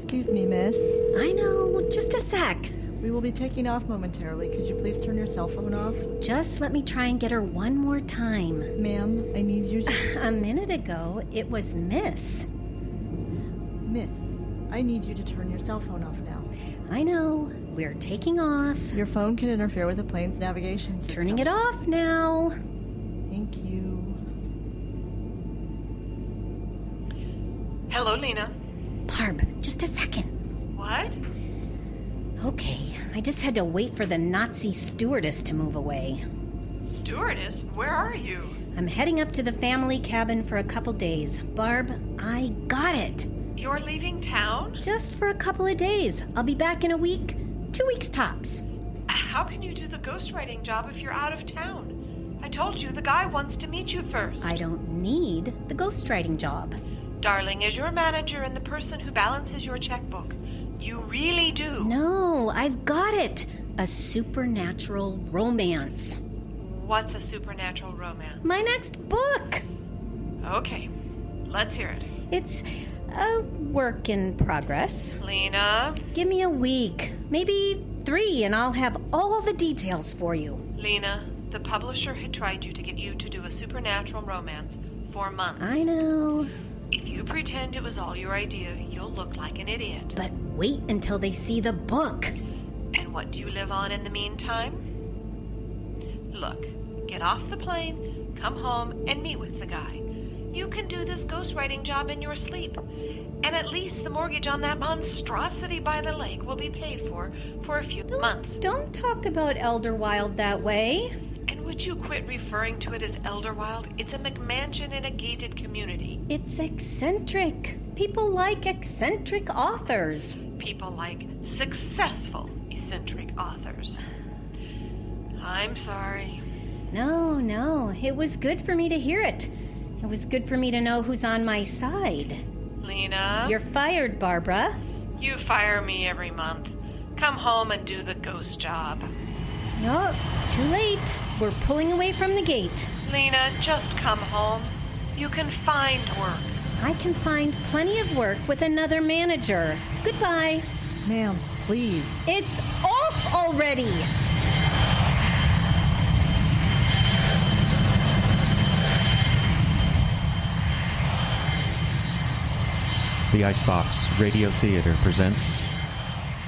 Excuse me, miss. I know, just a sec. We will be taking off momentarily. Could you please turn your cell phone off? Just let me try and get her one more time. Ma'am, I need you to... A minute ago, it was Miss. Miss, I need you to turn your cell phone off now. I know. We're taking off. Your phone can interfere with the plane's navigation system. Turning it off now. Thank you. Hello, Lena. Barb, just a second. What? Okay, I just had to wait for the Nazi stewardess to move away. Stewardess? Where are you? I'm heading up to the family cabin for a couple days. Barb, I got it. You're leaving town? Just for a couple of days. I'll be back in a week. 2 weeks tops. How can you do the ghostwriting job if you're out of town? I told you the guy wants to meet you first. I don't need the ghostwriting job. Darling, as your manager and the person who balances your checkbook, you really do. No, I've got it. A supernatural romance. What's a supernatural romance? My next book. Okay, let's hear it. It's a work in progress. Lena? Give me a week, maybe 3, and I'll have all the details for you. Lena, the publisher had tried to get you to do a supernatural romance for months. I know. If you pretend it was all your idea, you'll look like an idiot. But wait until they see the book. And what do you live on in the meantime? Look, get off the plane, come home, and meet with the guy. You can do this ghostwriting job in your sleep. And at least the mortgage on that monstrosity by the lake will be paid for a few months. Don't talk about Elderwild that way. And would you quit referring to it as Elderwild? It's a McMansion in a gated community. It's eccentric. People like eccentric authors. People like successful eccentric authors. I'm sorry. No. It was good for me to hear it. It was good for me to know who's on my side. Lena? You're fired, Barbara. You fire me every month. Come home and do the ghost job. No, too late. We're pulling away from the gate. Lena, just come home. You can find work. I can find plenty of work with another manager. Goodbye. Ma'am, please. It's off already. The Icebox Radio Theater presents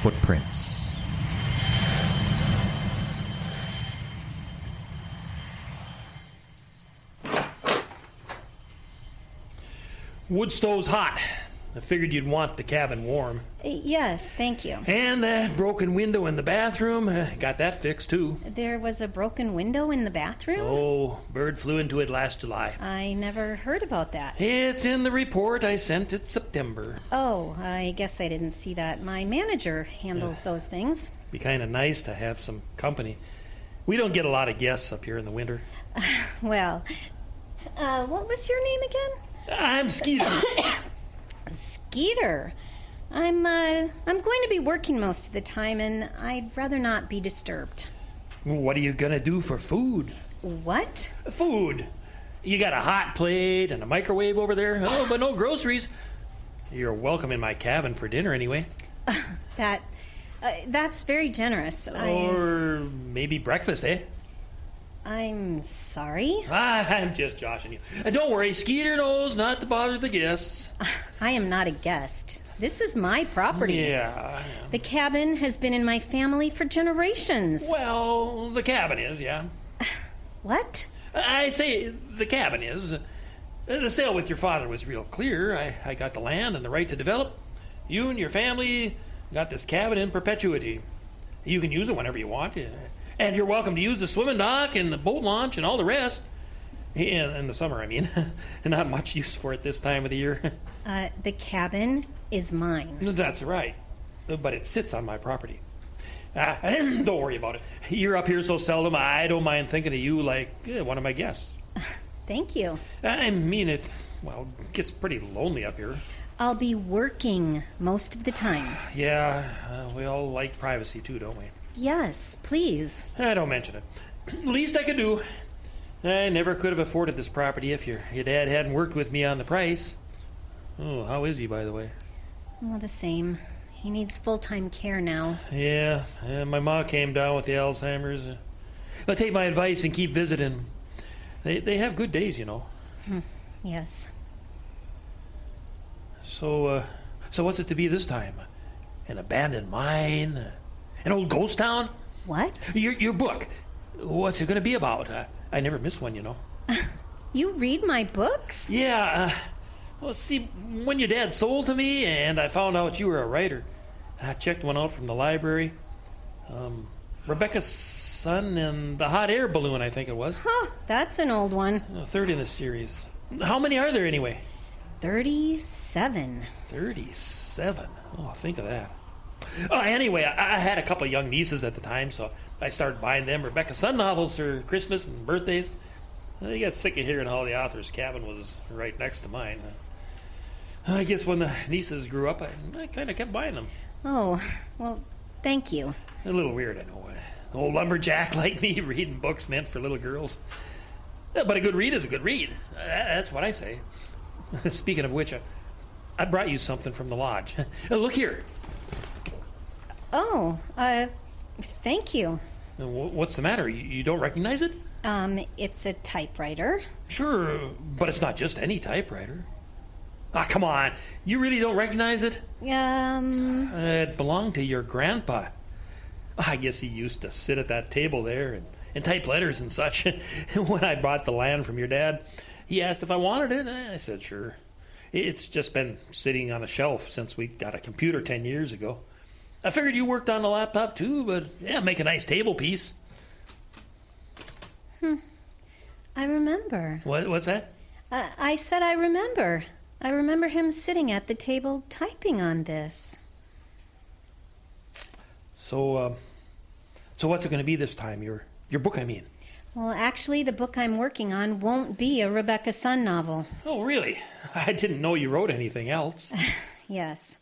Footprints. Wood stove's hot. I figured you'd want the cabin warm. Yes, thank you. And that broken window in the bathroom, got that fixed too. There was a broken window in the bathroom? Oh, bird flew into it last July. I never heard about that. It's in the report I sent it September. Oh, I guess I didn't see that. My manager handles those things. Be kind of nice to have some company. We don't get a lot of guests up here in the winter. Well, what was your name again? I'm Skeeter. Skeeter. I'm going to be working most of the time, and I'd rather not be disturbed. What are you going to do for food? What? Food. You got a hot plate and a microwave over there? Oh, but no groceries. You're welcome in my cabin for dinner anyway. That's very generous. Or maybe breakfast, eh? I'm sorry? I'm just joshing you. Don't worry, Skeeter knows not to bother the guests. I am not a guest. This is my property. Yeah. The cabin has been in my family for generations. Well, the cabin is, yeah. What? I say the cabin is. The sale with your father was real clear. I got the land and the right to develop. You and your family got this cabin in perpetuity. You can use it whenever you want. And you're welcome to use the swimming dock and the boat launch and all the rest. In the summer, I mean. Not much use for it this time of the year. The cabin is mine. That's right. But it sits on my property. Don't worry about it. You're up here so seldom, I don't mind thinking of you like one of my guests. Thank you. I mean, it gets pretty lonely up here. I'll be working most of the time. Yeah, we all like privacy too, don't we? Yes, please. Don't mention it. Least I could do. I never could have afforded this property if your dad hadn't worked with me on the price. Oh, how is he, by the way? Well, the same. He needs full-time care now. Yeah, my ma came down with the Alzheimer's. But take my advice and keep visiting. They have good days, you know. Yes. So what's it to be this time? An abandoned mine? An old ghost town? What? Your book. What's it going to be about? I never miss one, you know. You read my books? Yeah. Well, see, when your dad sold to me and I found out you were a writer, I checked one out from the library. Rebecca's Son and the Hot Air Balloon, I think it was. Huh, that's an old one. Third in the series. How many are there anyway? 37. 37? Oh, think of that. Oh, anyway, I had a couple of young nieces at the time, so I started buying them Rebecca's Son novels for Christmas and birthdays. They got sick of hearing how the author's cabin was right next to mine. I guess when the nieces grew up, I kind of kept buying them. Oh, well, thank you. A little weird, I know. An old lumberjack like me reading books meant for little girls. But a good read is a good read. That's what I say. Speaking of which, I brought you something from the lodge. Look here. Oh, thank you. What's the matter? You don't recognize it? It's a typewriter. Sure, but it's not just any typewriter. Ah, come on. You really don't recognize it? It belonged to your grandpa. I guess he used to sit at that table there and type letters and such. When I bought the land from your dad, he asked if I wanted it. I said sure. It's just been sitting on a shelf since we got a computer 10 years ago. I figured you worked on the laptop too, but yeah, make a nice table piece. I remember. What's that? I said I remember. I remember him sitting at the table typing on this. So what's it going to be this time? Your book, I mean. Well, actually, the book I'm working on won't be a Rebecca Son novel. Oh, really? I didn't know you wrote anything else. Yes.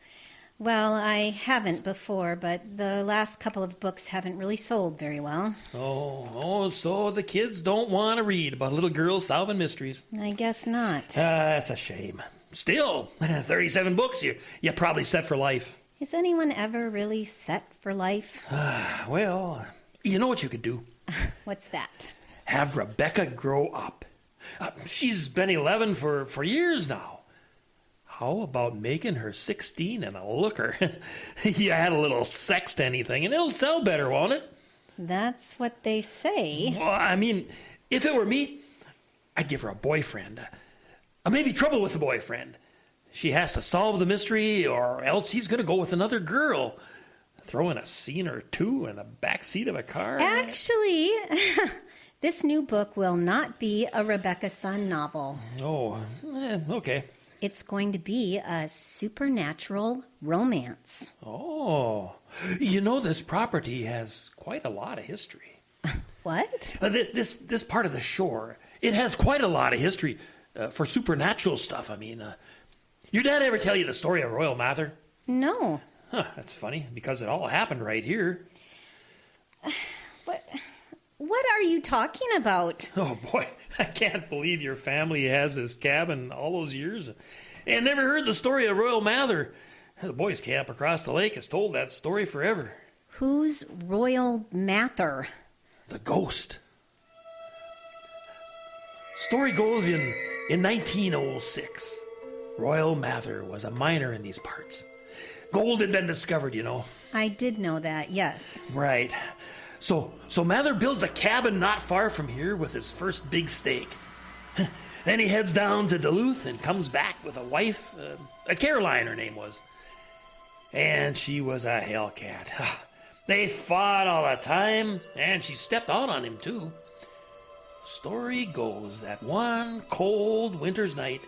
Well, I haven't before, but the last couple of books haven't really sold very well. Oh, so the kids don't want to read about little girls solving mysteries. I guess not. That's a shame. Still, 37 books, you're probably set for life. Is anyone ever really set for life? Well, you know what you could do? What's that? Have Rebecca grow up. She's been 11 for years now. How about making her 16 and a looker? You add a little sex to anything and it'll sell better, won't it? That's what they say. Well, I mean, if it were me, I'd give her a boyfriend. Maybe trouble with the boyfriend. She has to solve the mystery or else he's going to go with another girl. Throw in a scene or two in the backseat of a car. Actually, this new book will not be a Rebecca Son novel. Oh, okay. It's going to be a supernatural romance. Oh, you know this property has quite a lot of history. What? This part of the shore, it has quite a lot of history for supernatural stuff. I mean, your dad ever tell you the story of Royal Mather? No. Huh, that's funny, because it all happened right here. What are you talking about? Oh, boy, I can't believe your family has this cabin all those years and never heard the story of Royal Mather. The boys' camp across the lake has told that story forever. Who's Royal Mather? The ghost. Story goes in 1906. Royal Mather was a miner in these parts. Gold had been discovered, you know. I did know that, yes. Right. So Mather builds a cabin not far from here with his first big stake. Then he heads down to Duluth and comes back with a wife, Caroline her name was. And she was a hellcat. They fought all the time, and she stepped out on him too. Story goes that one cold winter's night,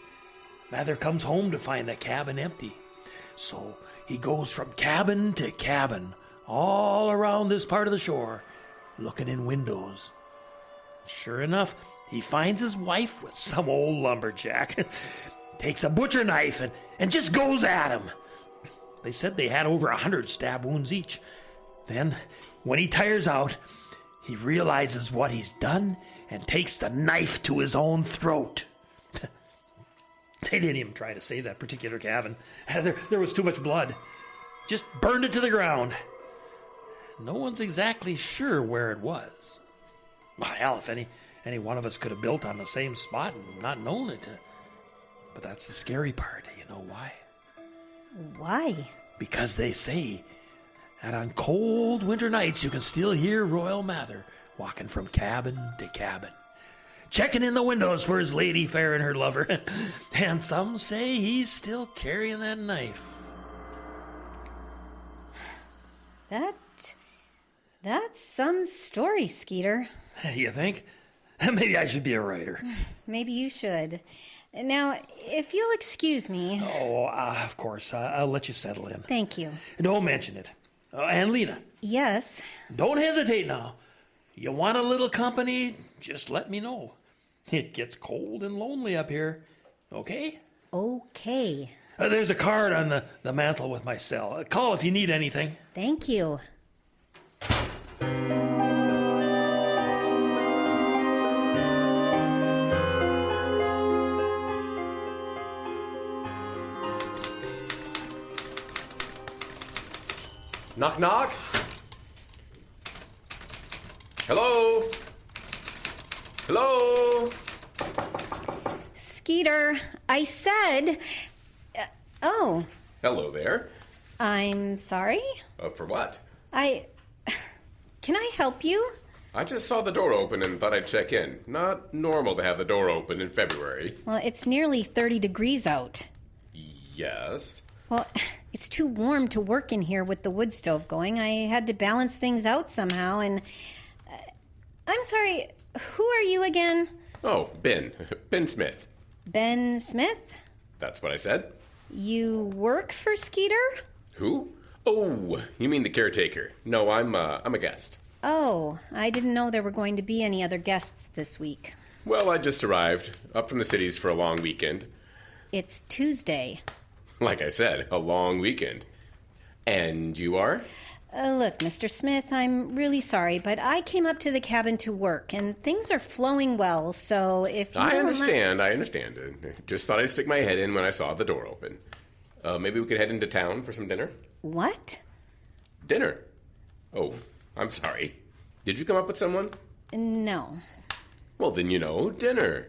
Mather comes home to find the cabin empty. So he goes from cabin to cabin, all around this part of the shore, looking in windows. Sure enough, he finds his wife with some old lumberjack. Takes a butcher knife and just goes at him. They said they had over 100 stab wounds each. Then, when he tires out, he realizes what he's done and takes the knife to his own throat. They didn't even try to save that particular cabin. There was too much blood. Just burned it to the ground. No one's exactly sure where it was. Well, hell, if any one of us could have built on the same spot and not known it. But that's the scary part. You know why? Why? Because they say that on cold winter nights you can still hear Royal Mather walking from cabin to cabin, checking in the windows for his lady fair and her lover. And some say he's still carrying that knife. That's some story, Skeeter. You think? Maybe I should be a writer. Maybe you should. Now, if you'll excuse me... Oh, of course. I'll let you settle in. Thank you. Don't mention it. And Lena. Yes? Don't hesitate now. You want a little company? Just let me know. It gets cold and lonely up here. Okay? Okay. There's a card on the mantle with my cell. Call if you need anything. Thank you. Knock, knock. Hello? Hello? Skeeter, I said... oh. Hello there. I'm sorry? For what? Can I help you? I just saw the door open and thought I'd check in. Not normal to have the door open in February. Well, it's nearly 30 degrees out. Yes. Well, it's too warm to work in here with the wood stove going. I had to balance things out somehow, and... I'm sorry, who are you again? Oh, Ben. Ben Smith. Ben Smith? That's what I said. You work for Skeeter? Who? Oh, you mean the caretaker. No, I'm a guest. Oh, I didn't know there were going to be any other guests this week. Well, I just arrived, up from the cities for a long weekend. It's Tuesday. Like I said, a long weekend. And you are? Look, Mr. Smith, I'm really sorry, but I came up to the cabin to work, and things are flowing well, so if you I don't understand. Just thought I'd stick my head in when I saw the door open. Maybe we could head into town for some dinner? What? Dinner? Oh, I'm sorry. Did you come up with someone? No. Well, then dinner.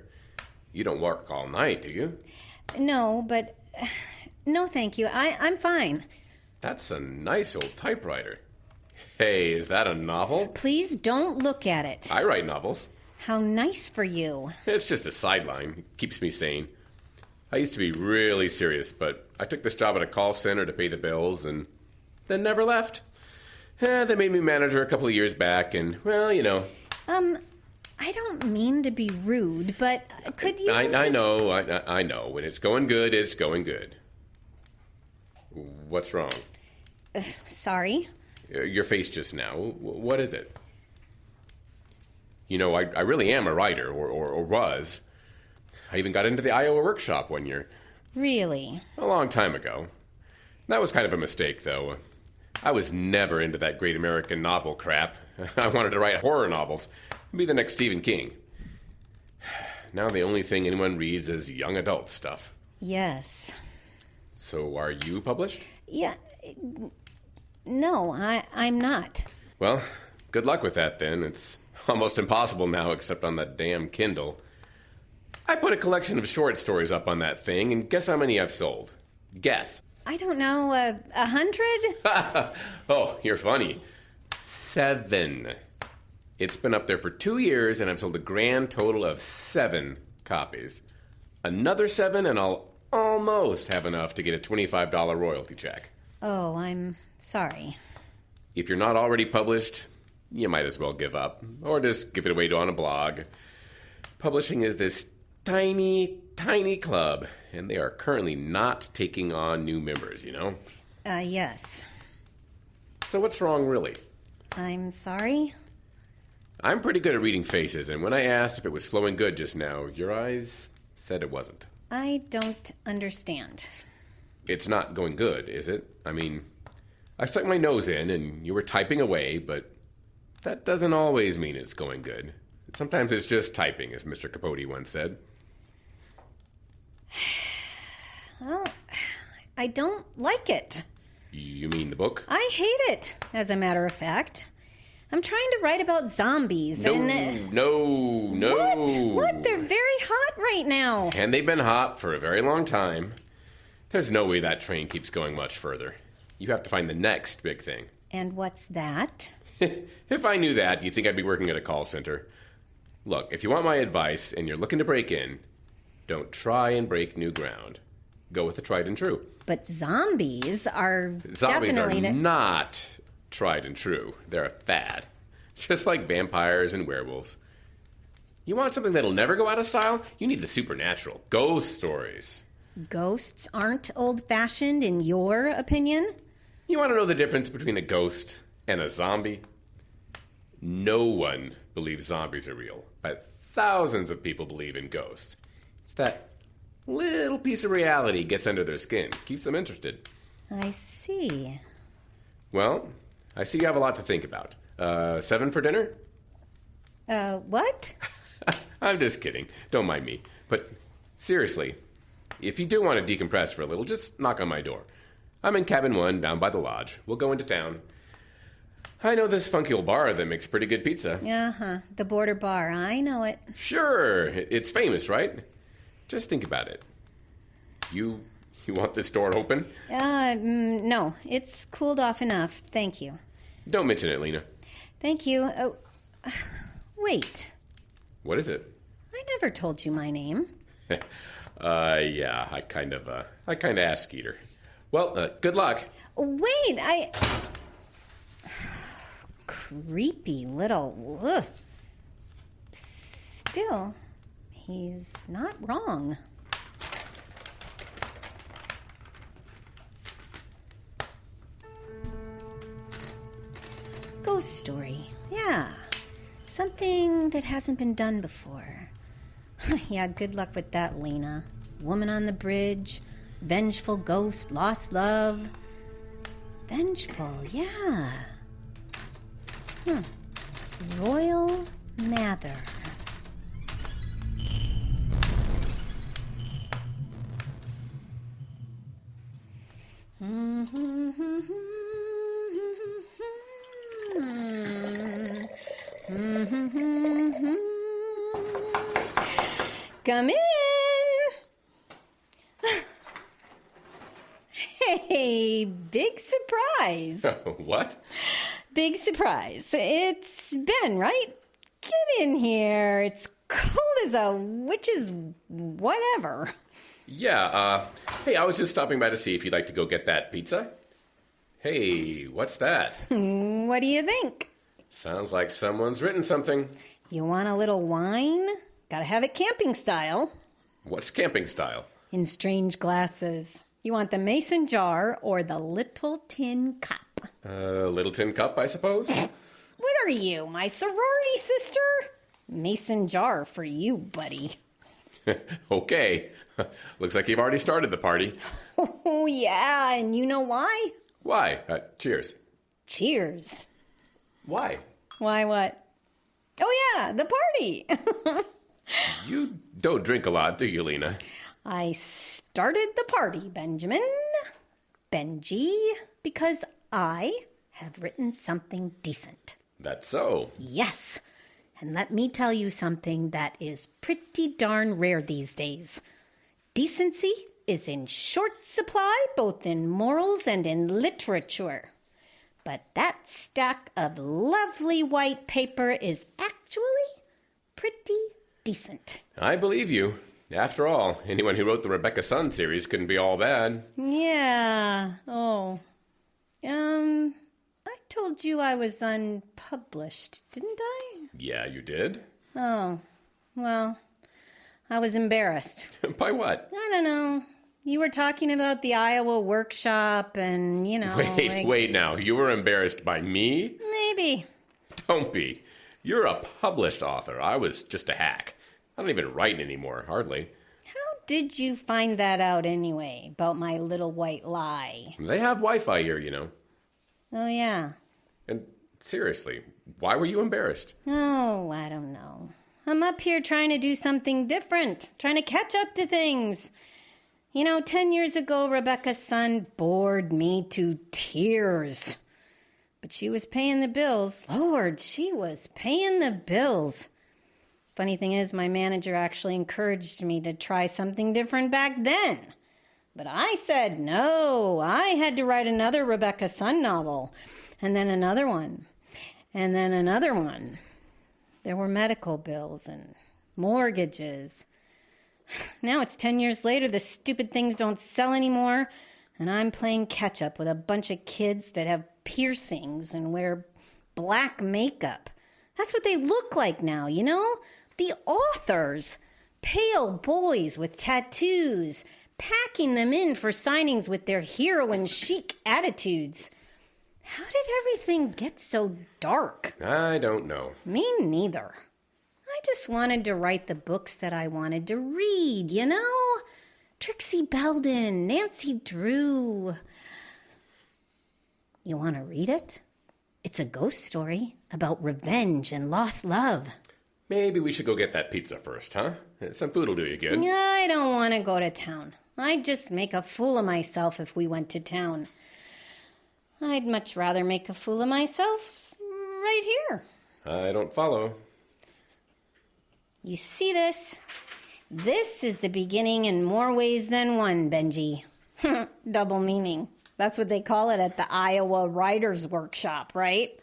You don't work all night, do you? No, but... no, thank you. I'm fine. That's a nice old typewriter. Hey, is that a novel? Please don't look at it. I write novels. How nice for you. It's just a sideline. It keeps me sane. I used to be really serious, but I took this job at a call center to pay the bills and then never left. They made me manager a couple of years back, and, well, I don't mean to be rude, but could you I know. When it's going good, it's going good. What's wrong? Sorry? Your face just now. What is it? I really am a writer, or was. I even got into the Iowa workshop one year. Really? A long time ago. That was kind of a mistake, though. I was never into that great American novel crap. I wanted to write horror novels. Be the next Stephen King. Now the only thing anyone reads is young adult stuff. Yes. So are you published? Yeah. No, I'm not. Well, good luck with that, then. It's almost impossible now, except on that damn Kindle. I put a collection of short stories up on that thing, and guess how many I've sold? Guess. I don't know, 100? Oh, you're funny. 7. It's been up there for 2 years, and I've sold a grand total of 7 copies. Another 7, and I'll almost have enough to get a $25 royalty check. Oh, I'm sorry. If you're not already published, you might as well give up, or just give it away on a blog. Publishing is this tiny, tiny club, and they are currently not taking on new members, Yes. So what's wrong, really? I'm sorry? I'm pretty good at reading faces, and when I asked if it was flowing good just now, your eyes said it wasn't. I don't understand. It's not going good, is it? I mean, I stuck my nose in, and you were typing away, but that doesn't always mean it's going good. Sometimes it's just typing, as Mr. Capote once said. Well, I don't like it. You mean the book? I hate it, as a matter of fact. I'm trying to write about zombies No. What? They're very hot right now. And they've been hot for a very long time. There's no way that train keeps going much further. You have to find the next big thing. And what's that? If I knew that, do you think I'd be working at a call center? Look, if you want my advice and you're looking to break in, don't try and break new ground. Go with the tried and true. But zombies are Zombies definitely... are not tried and true. They're a fad. Just like vampires and werewolves. You want something that'll never go out of style? You need the supernatural. Ghost stories. Ghosts aren't old-fashioned, in your opinion? You want to know the difference between a ghost and a zombie? No one believes zombies are real, but thousands of people believe in ghosts. It's that little piece of reality gets under their skin, keeps them interested. I see. Well, I see you have a lot to think about. 7 for dinner? What? I'm just kidding. Don't mind me. But seriously, if you do want to decompress for a little, just knock on my door. I'm in cabin 1 down by the lodge. We'll go into town. I know this funky old bar that makes pretty good pizza. Uh-huh. The Border Bar. I know it. Sure. It's famous, right? Just think about it. You want this door open? No. It's cooled off enough. Thank you. Don't mention it, Lena. Thank you. Oh, wait. What is it? I never told you my name. Yeah, I kind of ass Skeeter. Well, good luck. Wait, creepy little... Ugh. Still, he's not wrong. Ghost story. Yeah. Something that hasn't been done before. Yeah, good luck with that, Lena. Woman on the bridge, vengeful ghost, lost love. Vengeful, yeah. Royal Mather. Come in. Hey, big surprise. What? Big surprise. It's Ben, right? Get in here. It's cold as a witch's whatever. Yeah, hey, I was just stopping by to see if you'd like to go get that pizza. Hey, what's that? What do you think? Sounds like someone's written something. You want a little wine? Gotta have it camping style. What's camping style? In strange glasses. You want the mason jar or the little tin cup? Little tin cup, I suppose? What are you, my sorority sister? Mason jar for you, buddy. Okay. Looks like you've already started the party. Oh, yeah, and you know why? Why? Cheers. Cheers. Why? Why what? Oh, yeah, the party. You don't drink a lot, do you, Lena? I started the party, Benji, because I have written something decent. That's so. Yes, and let me tell you something that is pretty darn rare these days. Decency is in short supply, both in morals and in literature. But that stack of lovely white paper is actually pretty decent. I believe you. After all, anyone who wrote the Rebecca Sun series couldn't be all bad. Yeah. Oh. I told you I was unpublished, didn't I? Yeah, you did. Oh. Well, I was embarrassed. By what? I don't know. You were talking about the Iowa workshop and, you know... Wait now. You were embarrassed by me? Maybe. Don't be. You're a published author. I was just a hack. I don't even write anymore, hardly. How did you find that out anyway, about my little white lie? They have Wi-Fi here, you know. Oh, yeah. And seriously, why were you embarrassed? Oh, I don't know. I'm up here trying to do something different, trying to catch up to things. You know, 10 years ago, Rebecca's son bored me to tears. But she was paying the bills. Lord, she was paying the bills. Funny thing is, my manager actually encouraged me to try something different back then. But I said no. I had to write another Rebecca Sun novel, and then another one, and then another one. There were medical bills and mortgages. Now it's 10 years later, the stupid things don't sell anymore, and I'm playing catch-up with a bunch of kids that have piercings and wear black makeup. That's what they look like now, you know? The authors. Pale boys with tattoos, packing them in for signings with their heroine chic attitudes. How did everything get so dark? I don't know. Me neither. I just wanted to write the books that I wanted to read, you know? Trixie Belden, Nancy Drew. You want to read it? It's a ghost story about revenge and lost love. Maybe we should go get that pizza first, huh? Some food will do you good. I don't want to go to town. I'd just make a fool of myself if we went to town. I'd much rather make a fool of myself right here. I don't follow. You see this? This is the beginning in more ways than one, Benji. Double meaning. That's what they call it at the Iowa Writers' Workshop, right?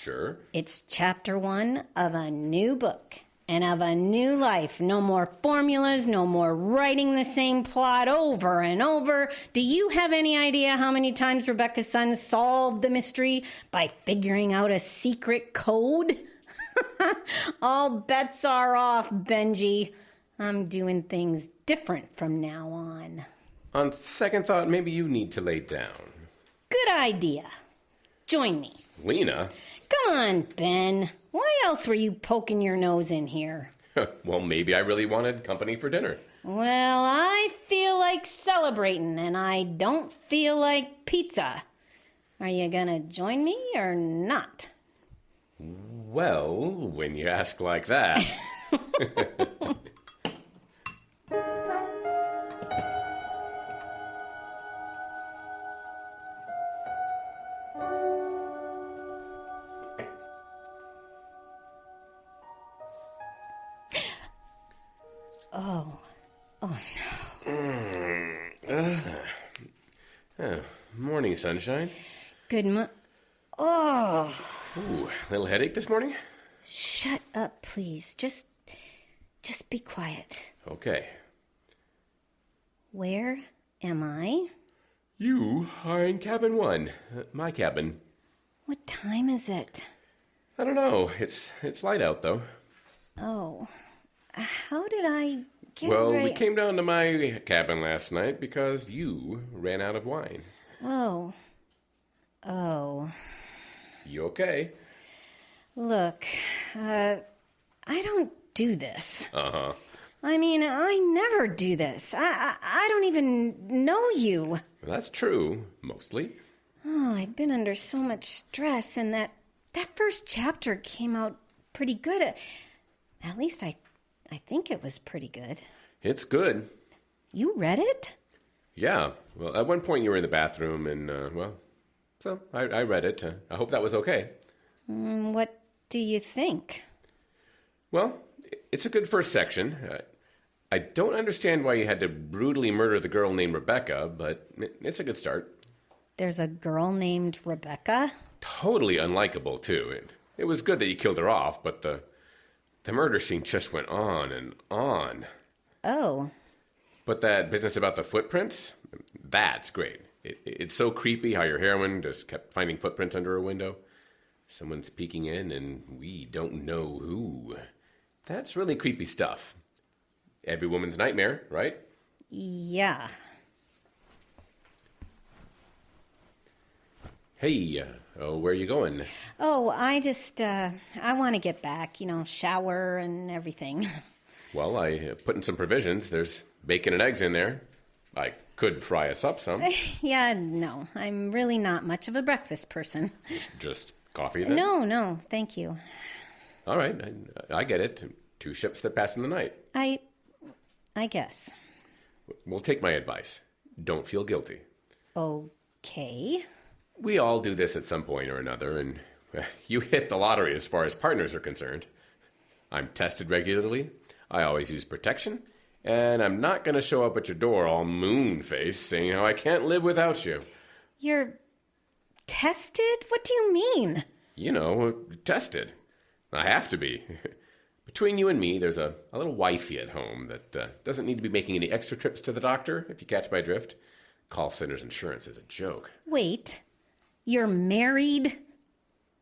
Sure. It's chapter 1 of a new book and of a new life. No more formulas, no more writing the same plot over and over. Do you have any idea how many times Rebecca's son solved the mystery by figuring out a secret code? All bets are off, Benji. I'm doing things different from now on. On second thought, maybe you need to lay down. Good idea. Join me. Lena? Come on, Ben. Why else were you poking your nose in here? Well, maybe I really wanted company for dinner. Well, I feel like celebrating, and I don't feel like pizza. Are you gonna join me or not? Well, when you ask like that. Morning, sunshine. Good Oh. Ooh, little headache this morning? Shut up, please. Just be quiet. Okay. Where am I? You are in cabin 1, my cabin. What time is it? I don't know. It's light out, though. Oh. How did I get Well, right... we came down to my cabin last night because you ran out of wine. Oh. You okay? Look, I don't do this. Uh-huh. I mean, I never do this. I don't even know you. That's true, mostly. Oh, I'd been under so much stress, and that first chapter came out pretty good. At least I think it was pretty good. It's good. You read it? Yeah. Well, at one point you were in the bathroom, and, so I read it. I hope that was okay. What do you think? Well, it's a good first section. I don't understand why you had to brutally murder the girl named Rebecca, but it's a good start. There's a girl named Rebecca? Totally unlikable, too. It was good that you killed her off, but the murder scene just went on and on. Oh. But that business about the footprints, that's great. It's so creepy how your heroine just kept finding footprints under her window. Someone's peeking in, and we don't know who. That's really creepy stuff. Every woman's nightmare, right? Yeah. Hey, where are you going? Oh, I just, I want to get back, shower and everything. Well, I put in some provisions. There's bacon and eggs in there. I could fry us up some. Yeah, no, I'm really not much of a breakfast person. Just coffee then? No, thank you. All right, I get it. 2 ships that pass in the night. I guess. Well, take my advice. Don't feel guilty. Okay. We all do this at some point or another, and you hit the lottery as far as partners are concerned. I'm tested regularly. I always use protection. And I'm not going to show up at your door all moon-faced saying how I can't live without you. You're tested? What do you mean? You know, tested. I have to be. Between you and me, there's a little wifey at home that doesn't need to be making any extra trips to the doctor, if you catch my drift. Call center's insurance is a joke. Wait, you're married?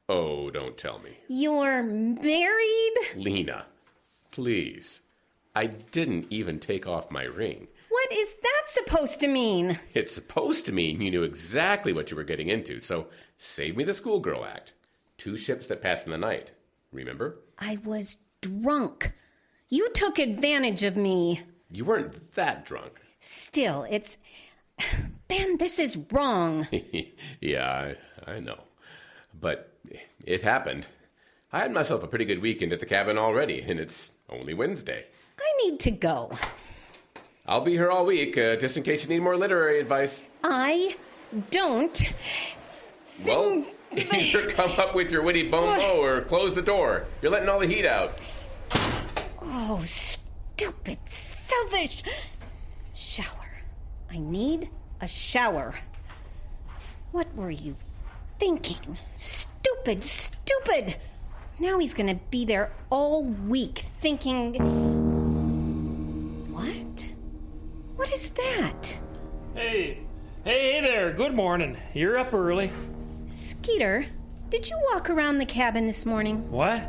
Oh, don't tell me. You're married? Lena, please. I didn't even take off my ring. What is that supposed to mean? It's supposed to mean you knew exactly what you were getting into, so save me the schoolgirl act. 2 ships that pass in the night. Remember? I was drunk. You took advantage of me. You weren't that drunk. Still, it's... Ben, this is wrong. Yeah, I know. But it happened. I had myself a pretty good weekend at the cabin already, and it's only Wednesday. I need to go. I'll be here all week, just in case you need more literary advice. I don't... Well, either come up with your witty bon mot or close the door. You're letting all the heat out. Oh, stupid, selfish... Shower. I need a shower. What were you thinking? Stupid, stupid! Now he's gonna be there all week thinking... What? What is that? Hey there, good morning. You're up early. Skeeter, did you walk around the cabin this morning? What?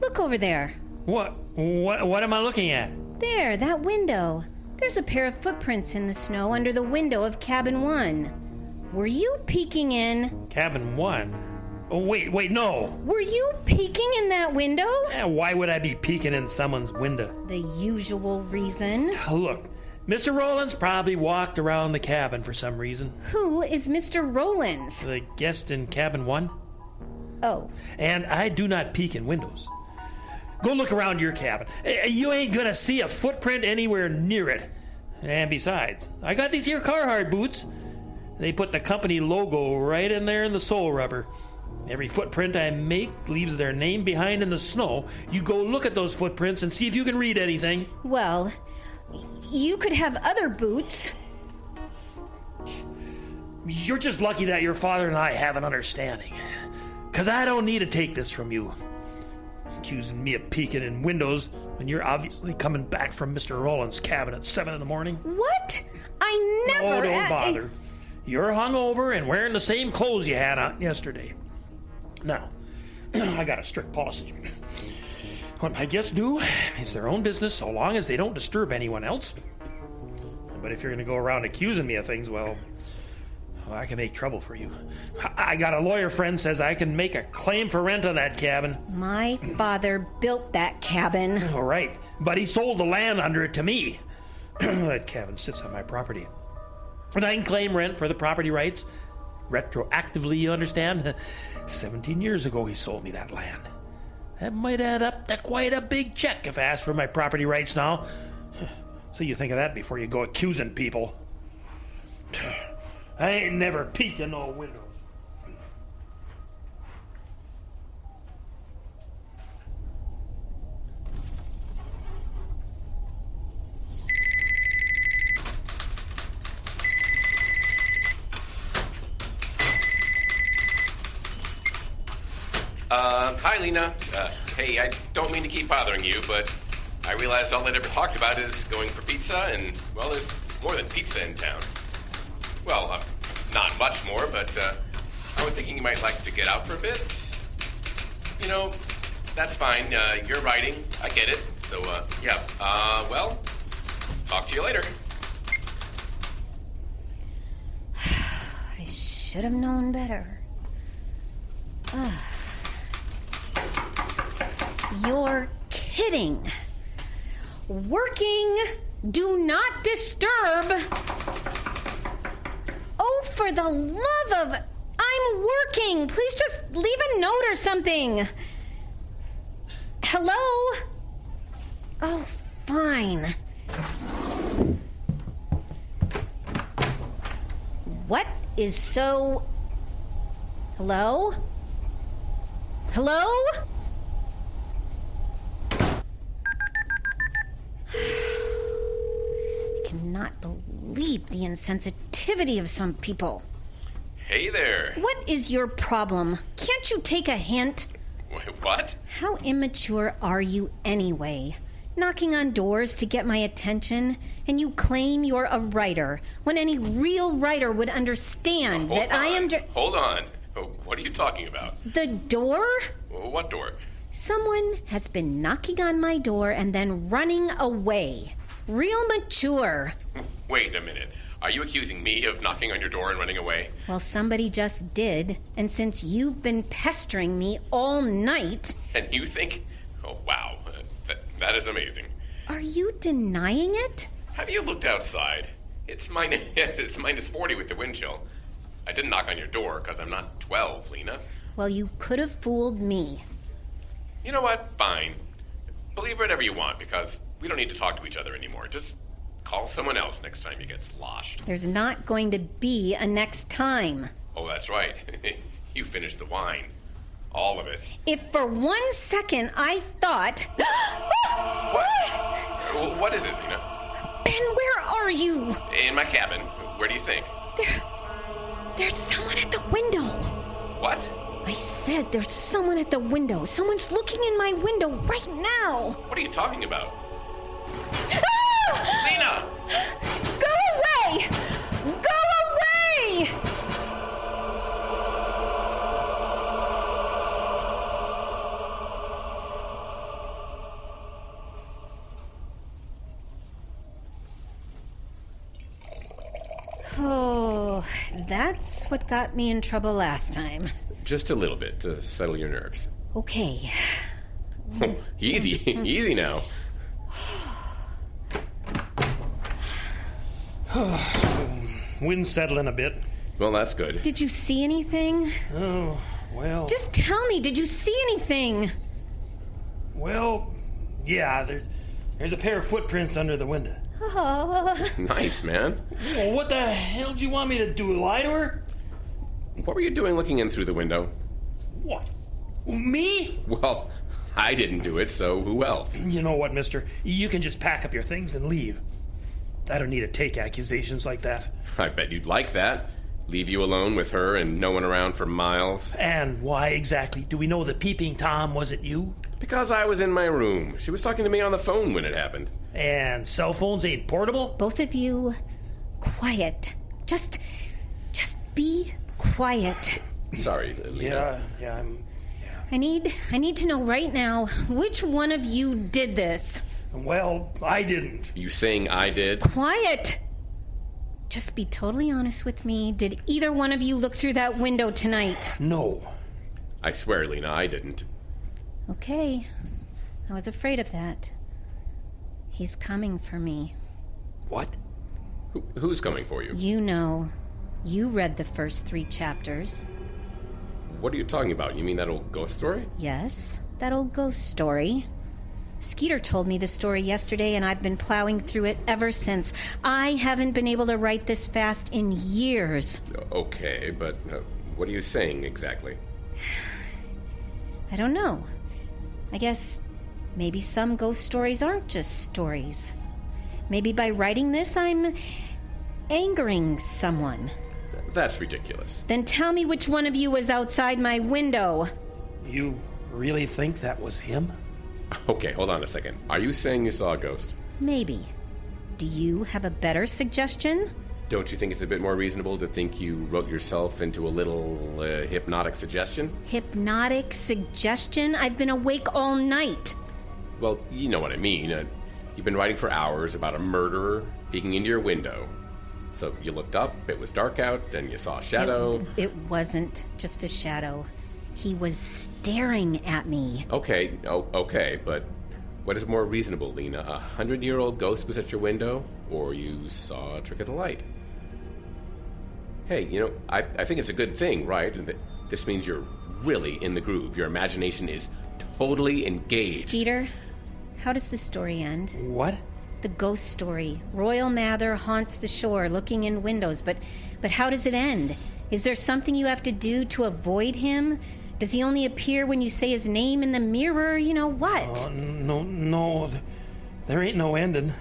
Look over there. What am I looking at? There, that window. There's a pair of footprints in the snow under the window of cabin 1. Were you peeking in? Cabin 1? Oh, wait, no. Were you peeking in that window? Why would I be peeking in someone's window? The usual reason. Look, Mr. Rollins probably walked around the cabin for some reason. Who is Mr. Rollins? The guest in cabin 1? Oh. And I do not peek in windows. Go look around your cabin. You ain't gonna see a footprint anywhere near it. And besides, I got these here Carhartt boots. They put the company logo right in there in the sole rubber. Every footprint I make leaves their name behind in the snow. You go look at those footprints and see if you can read anything. Well, you could have other boots. You're just lucky that your father and I have an understanding. 'Cause I don't need to take this from you. Accusing me of peeking in windows when you're obviously coming back from Mr. Rollins' cabin at 7 in the morning. What? I never... Oh, don't bother. You're hungover and wearing the same clothes you had on yesterday. Now, I got a strict policy. What my guests do is their own business so long as they don't disturb anyone else. But if you're going to go around accusing me of things, well, I can make trouble for you. I got a lawyer friend says I can make a claim for rent on that cabin. My father built that cabin. All right, but he sold the land under it to me. That cabin sits on my property. And I can claim rent for the property rights. Retroactively, you understand? 17 years ago he sold me that land. That might add up to quite a big check if I ask for my property rights now. So you think of that before you go accusing people. I ain't never peeked in no windows. Hi, Lena. Hey, I don't mean to keep bothering you, but I realized all I'd ever talked about is going for pizza, and, well, there's more than pizza in town. Well, not much more, but I was thinking you might like to get out for a bit. You know, that's fine. You're writing. I get it. So, yeah. Well, talk to you later. I should have known better. You're kidding. Working. Do not disturb. Oh, for the love of... I'm working. Please just leave a note or something. Hello? Oh, fine. What is so... Hello? Hello? I cannot believe the insensitivity of some people. Hey there. What is your problem? Can't you take a hint? What? How immature are you anyway? Knocking on doors to get my attention, and you claim you're a writer, when any real writer would understand that I am... Hold on. What are you talking about? The door? What door? Someone has been knocking on my door and then running away. Real mature. Wait a minute. Are you accusing me of knocking on your door and running away? Well, somebody just did, and since you've been pestering me all night... And you think... Oh, wow. That is amazing. Are you denying it? Have you looked outside? It's minus 40 with the wind chill. I didn't knock on your door because I'm not 12, Lena. Well, you could have fooled me. You know what? Fine. Believe whatever you want, because we don't need to talk to each other anymore. Just call someone else next time you get sloshed. There's not going to be a next time. Oh, that's right. You finished the wine. All of it. If for 1 second I thought... What? What is it, Lena? Ben, where are you? In my cabin. Where do you think? There's someone at the window. What? I said there's someone at the window. Someone's looking in my window right now. What are you talking about? Ah! Lena! Go away! Go away! Oh, that's what got me in trouble last time. Just a little bit to settle your nerves. Okay. Oh, easy. Easy now. Wind's settling a bit. Well, that's good. Did you see anything? Oh, well... Just tell me, did you see anything? Well, yeah, there's a pair of footprints under the window. Oh. Nice, man. Well, what the hell do you want me to do, lie to her? What were you doing looking in through the window? What? Me? Well, I didn't do it, so who else? You know what, mister? You can just pack up your things and leave. I don't need to take accusations like that. I bet you'd like that. Leave you alone with her and no one around for miles. And why exactly? Do we know the peeping Tom wasn't you? Because I was in my room. She was talking to me on the phone when it happened. And cell phones ain't portable? Both of you, quiet. Just be quiet. Sorry, Lena. Yeah. I need to know right now which one of you did this. Well, I didn't. You saying I did? Quiet! Just be totally honest with me. Did either one of you look through that window tonight? No. I swear, Lena, I didn't. Okay. I was afraid of that. He's coming for me. What? Who's coming for you? You know. You read the first 3 chapters. What are you talking about? You mean that old ghost story? Yes, that old ghost story. Skeeter told me the story yesterday, and I've been plowing through it ever since. I haven't been able to write this fast in years. Okay, but what are you saying exactly? I don't know. I guess maybe some ghost stories aren't just stories. Maybe by writing this, I'm angering someone. That's ridiculous. Then tell me which one of you was outside my window. You really think that was him? Okay, hold on a second. Are you saying you saw a ghost? Maybe. Do you have a better suggestion? Don't you think it's a bit more reasonable to think you wrote yourself into a little hypnotic suggestion? Hypnotic suggestion? I've been awake all night. Well, you know what I mean. You've been writing for hours about a murderer peeking into your window. So you looked up, it was dark out, and you saw a shadow. It wasn't just a shadow. He was staring at me. Okay, but what is more reasonable, Lena? 100-year-old ghost was at your window, or you saw a trick of the light? Hey, I think it's a good thing, right? This means you're really in the groove. Your imagination is totally engaged. Skeeter, how does the story end? What? the ghost story. Royal Mather haunts the shore, looking in windows. But how does it end? Is there something you have to do to avoid him? Does he only appear when you say his name in the mirror? You know what? No. There ain't no ending.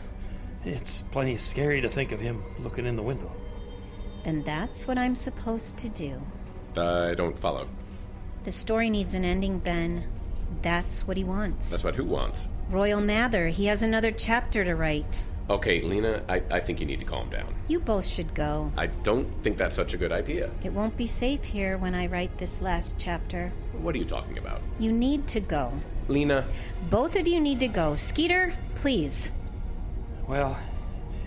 It's plenty scary to think of him looking in the window. Then that's what I'm supposed to do. I don't follow. The story needs an ending, Ben. That's what he wants. That's what who wants? Royal Mather. He has another chapter to write. Okay, Lena, I think you need to calm down. You both should go. I don't think that's such a good idea. It won't be safe here when I write this last chapter. What are you talking about? You need to go. Lena. Both of you need to go. Skeeter, please. Well,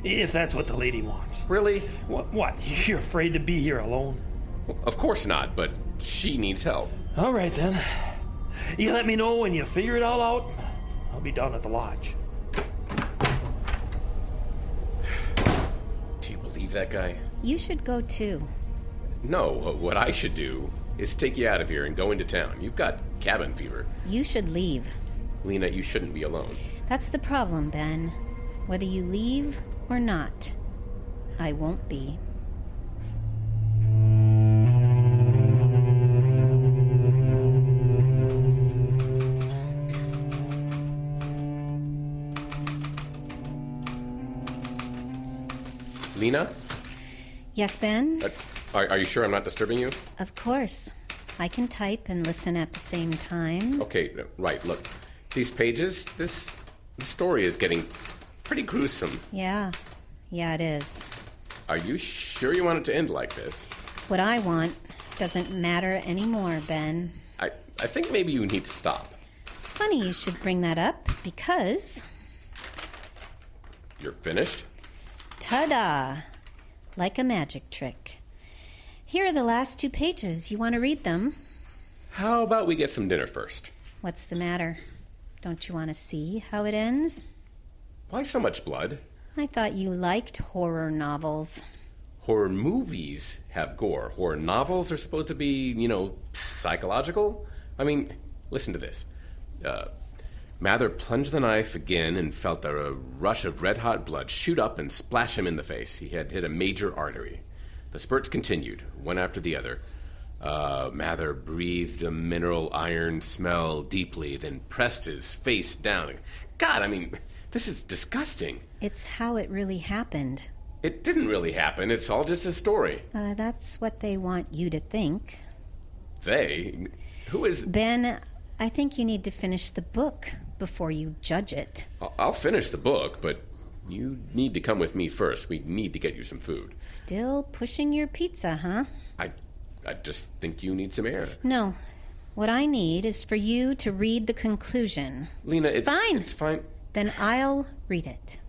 if that's what the lady wants. Really? What? You're afraid to be here alone? Of course not, but she needs help. All right, then. You let me know when you figure it all out. I'll be down at the lodge. Do you believe that guy? You should go, too. No, what I should do is take you out of here and go into town. You've got cabin fever. You should leave. Lena, you shouldn't be alone. That's the problem, Ben. Whether you leave or not, I won't be. Lena? Yes, Ben? Are you sure I'm not disturbing you? Of course. I can type and listen at the same time. Okay, right, look. These pages, this story is getting pretty gruesome. Yeah, it is. Are you sure you want it to end like this? What I want doesn't matter anymore, Ben. I think maybe you need to stop. Funny you should bring that up, because... You're finished? Ta-da! Like a magic trick. Here are the last 2 pages. You want to read them? How about we get some dinner first? What's the matter? Don't you want to see how it ends? Why so much blood? I thought you liked horror novels. Horror movies have gore. Horror novels are supposed to be, psychological. I mean, listen to this. Mather plunged the knife again and felt a rush of red-hot blood shoot up and splash him in the face. He had hit a major artery. The spurts continued, one after the other. Mather breathed the mineral iron smell deeply, then pressed his face down. God, I mean, this is disgusting. It's how it really happened. It didn't really happen. It's all just a story. That's what they want you to think. They? Who is... Ben, I think you need to finish the book before you judge it. I'll finish the book, but you need to come with me first. We need to get you some food. Still pushing your pizza, huh? I just think you need some air. No. What I need is for you to read the conclusion. Lena, it's... Fine. It's fine. Then I'll read it.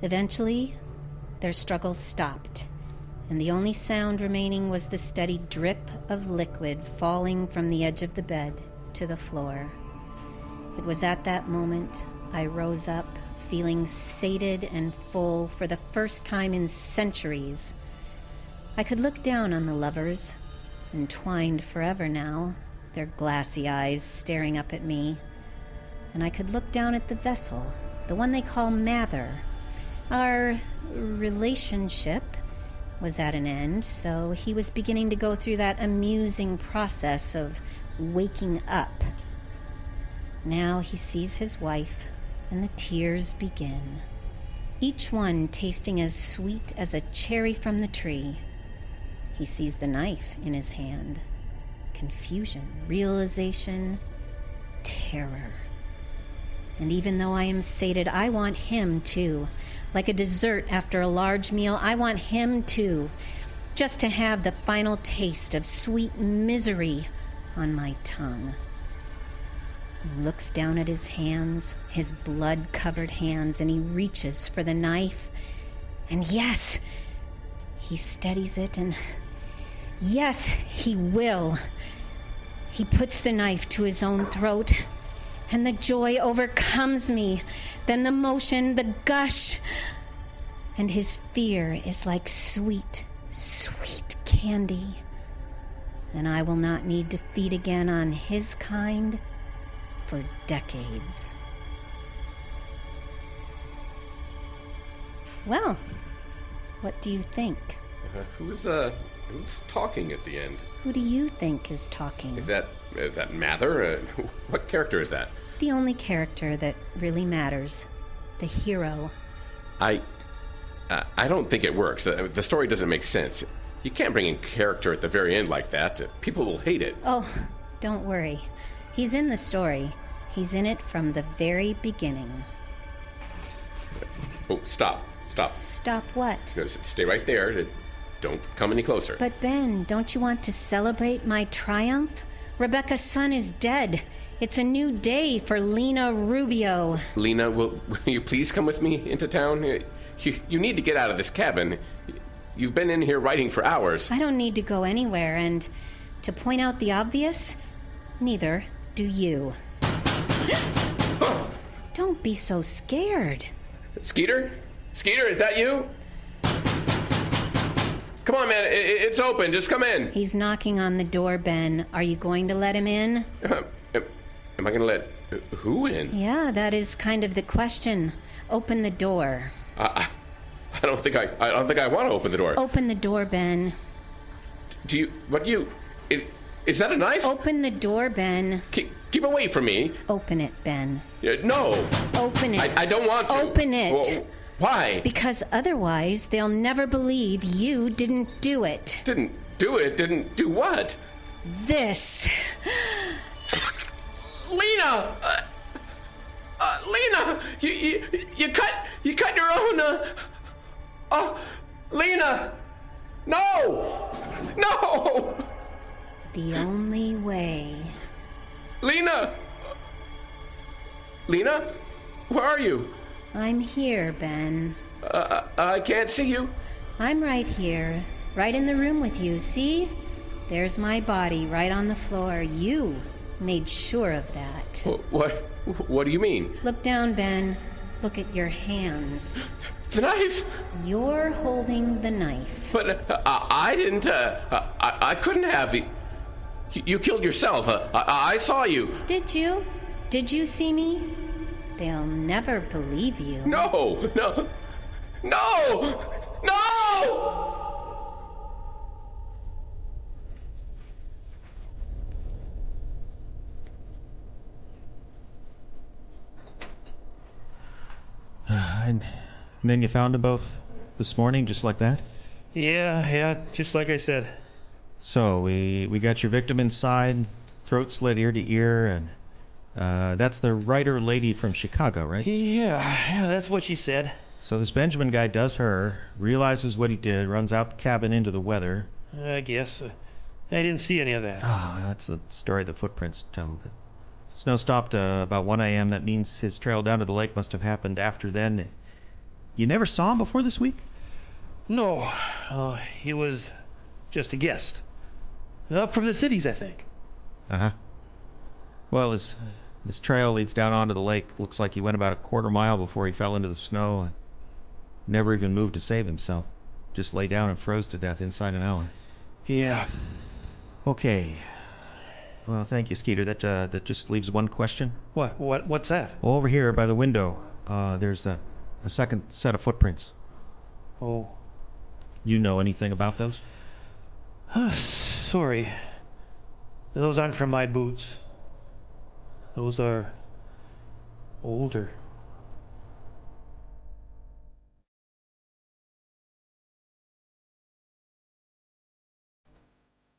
Eventually, their struggles stopped, and the only sound remaining was the steady drip of liquid falling from the edge of the bed to the floor. It was at that moment I rose up, feeling sated and full for the first time in centuries. I could look down on the lovers, entwined forever now, their glassy eyes staring up at me. And I could look down at the vessel, the one they call Mather. Our relationship was at an end, so he was beginning to go through that amusing process of waking up. Now he sees his wife, and the tears begin, each one tasting as sweet as a cherry from the tree. He sees the knife in his hand. Confusion, realization, terror. And even though I am sated, I want him too. Like a dessert after a large meal, I want him too. Just to have the final taste of sweet misery on my tongue. He looks down at his hands, his blood-covered hands, and he reaches for the knife. And yes, he steadies it, and yes, he will. He puts the knife to his own throat, and the joy overcomes me. Then the motion, the gush, and his fear is like sweet, sweet candy. And I will not need to feed again on his kind for decades. Well, what do you think? Who's talking at the end? Who do you think is talking? Is that Mather? What character is that? The only character that really matters. The hero. I don't think it works. The story doesn't make sense. You can't bring in character at the very end like that. People will hate it. Oh, don't worry. He's in the story. He's in it from the very beginning. Oh, stop. Stop what? No, stay right there. Don't come any closer. But Ben, don't you want to celebrate my triumph? Rebecca's son is dead. It's a new day for Lena Rubio. Lena, will you please come with me into town? You need to get out of this cabin. You've been in here writing for hours. I don't need to go anywhere, and to point out the obvious, neither do you. Don't be so scared. Skeeter? Skeeter, is that you? Come on, man. It's open. Just come in. He's knocking on the door, Ben. Are you going to let him in? Am I going to let who in? Yeah, that is kind of the question. Open the door. I don't think I want to open the door. Open the door, Ben. Is that a knife? Open the door, Ben. Keep away from me. Open it, Ben. No. Open it. I don't want to. Open it. Well, why? Because otherwise they'll never believe you didn't do it. Didn't do it? Didn't do what? This. Lena! Lena! You cut your own, Lena! No! No! The only way. Lena! Lena? Where are you? I'm here, Ben. I can't see you. I'm right here, right in the room with you, see? There's my body right on the floor. You made sure of that. What do you mean? Look down, Ben. Look at your hands. The knife? You're holding the knife. But I didn't, I couldn't have. You killed yourself. I saw you. Did you? Did you see me? They'll never believe you. No! And then you found them both this morning, just like that? Yeah, just like I said. So, we got your victim inside, throat slit ear to ear, and that's the writer lady from Chicago, right? Yeah, that's what she said. So this Benjamin guy does her, realizes what he did, runs out the cabin into the weather. I guess. I didn't see any of that. Oh, that's the story the footprints tell. The snow stopped about 1 a.m. That means his trail down to the lake must have happened after then. You never saw him before this week? No, he was just a guest. Up from the cities, I think. Uh-huh. Well, his trail leads down onto the lake. Looks like he went about a quarter mile before he fell into the snow. Never even moved to save himself. Just lay down and froze to death inside an hour. Yeah. Okay. Well, thank you, Skeeter. That just leaves one question. What's that? Over here by the window, there's a second set of footprints. Oh. You know anything about those? Sorry. Those aren't from my boots. Those are older.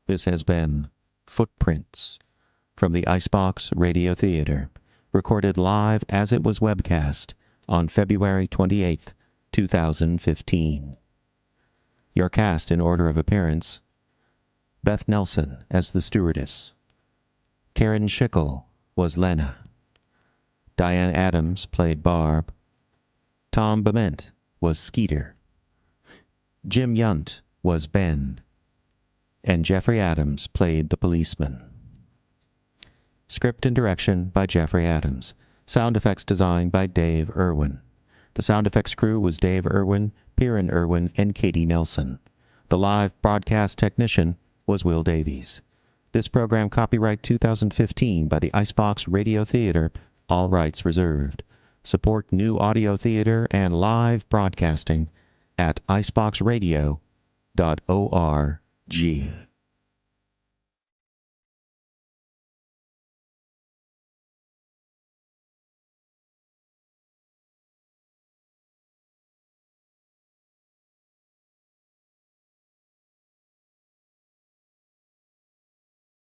This has been Footprints from the Icebox Radio Theater, recorded live as it was webcast on February 28th, 2015. Your cast in order of appearance: Beth Nelson as the stewardess. Karen Schickel was Lena. Diane Adams played Barb. Tom Bement was Skeeter. Jim Yunt was Ben. And Jeffrey Adams played the policeman. Script and direction by Jeffrey Adams. Sound effects design by Dave Irwin. The sound effects crew was Dave Irwin, Piran Irwin, and Katie Nelson. The live broadcast technician was Will Davies. This program copyright 2015 by the Icebox Radio Theater, all rights reserved. Support new audio theater and live broadcasting at iceboxradio.org.